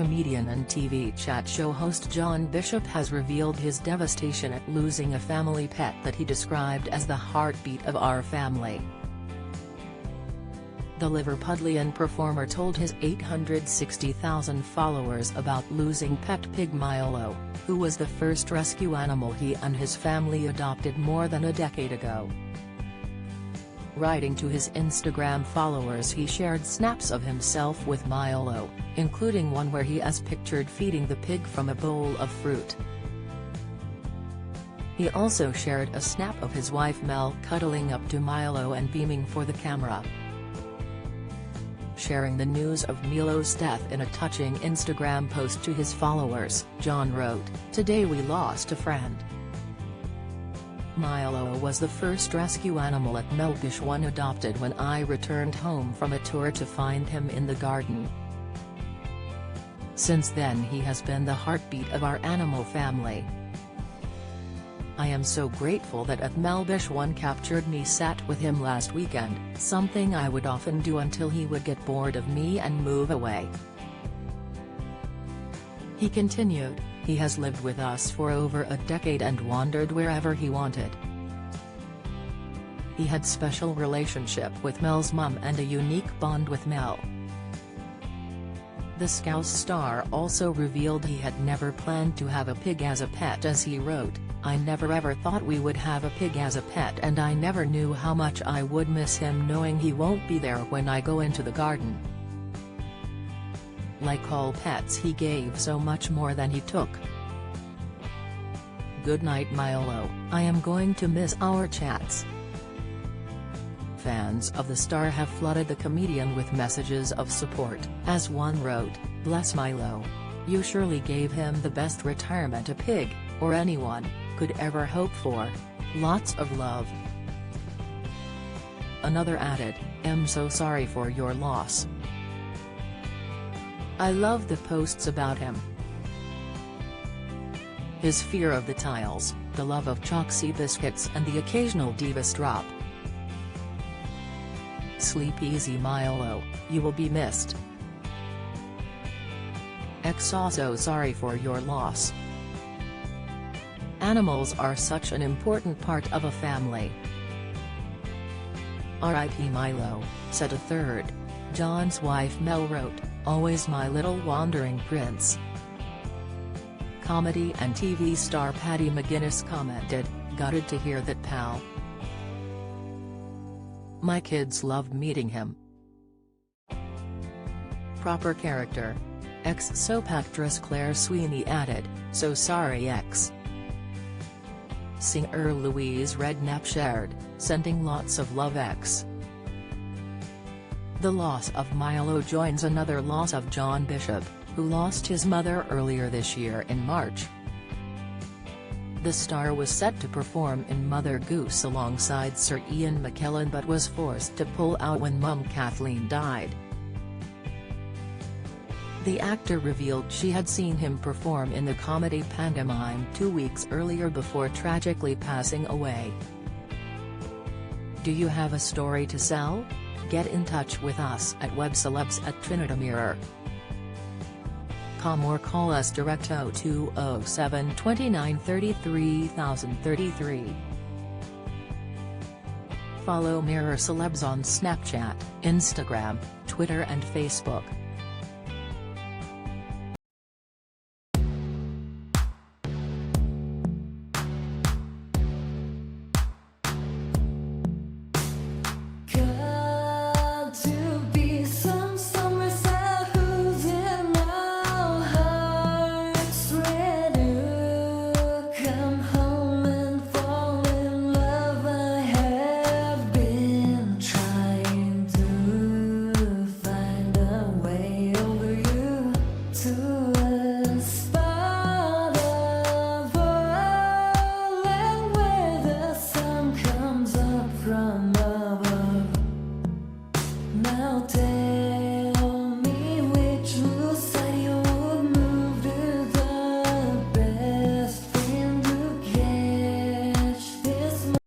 comedian and TV chat show host John Bishop has revealed his devastation at losing a family pet that he described as the heartbeat of our family. The Liverpudlian performer told his 860,000 followers about losing pet pig Milo, who was the first rescue animal he and his family adopted more than a decade ago. Writing to his Instagram followers, he shared snaps of himself with Milo, including one where he is pictured feeding the pig from a bowl of fruit. He also shared a snap of his wife Mel cuddling up to Milo and beaming for the camera. Sharing the news of Milo's death in a touching Instagram post to his followers, John wrote, "Today we lost a friend. Milo was the first rescue animal at Melbish One adopted when I returned home from a tour to find him in the garden. Since then he has been the heartbeat of our animal family. I am so grateful that at Melbish One captured me sat with him last weekend, something I would often do until he would get bored of me and move away." He continued, "He has lived with us for over a decade and wandered wherever he wanted. He had special relationship with Mel's mum and a unique bond with Mel." The Scouse star also revealed he had never planned to have a pig as a pet, as he wrote, "I never ever thought we would have a pig as a pet, and I never knew how much I would miss him knowing he won't be there when I go into the garden. Like all pets, he gave so much more than he took. Good night Milo, I am going to miss our chats." Fans of the star have flooded the comedian with messages of support, as one wrote, "Bless Milo. You surely gave him the best retirement a pig, or anyone, could ever hope for. Lots of love." Another added, "Am so sorry for your loss. I love the posts about him. His fear of the tiles, the love of Chocsy biscuits and the occasional Divas drop. Sleep easy Milo, you will be missed. So sorry for your loss. Animals are such an important part of a family. R.I.P. Milo," said a third. John's wife Mel wrote, "Always my little wandering prince." Comedy and TV star Paddy McGuinness commented, "Gutted to hear that pal. My kids loved meeting him. Proper character." Ex-soap actress Claire Sweeney added, "So sorry ex." Singer Louise Redknapp shared, "Sending lots of love ex." The loss of Milo joins another loss of John Bishop, who lost his mother earlier this year in March. The star was set to perform in Mother Goose alongside Sir Ian McKellen but was forced to pull out when mum Kathleen died. The actor revealed she had seen him perform in the comedy pantomime 2 weeks earlier before tragically passing away. Do you have a story to sell? Get in touch with us at webcelebs@trinitamirror.com or call us direct 0207 29 33 033. Follow Mirror Celebs on Snapchat, Instagram, Twitter and Facebook.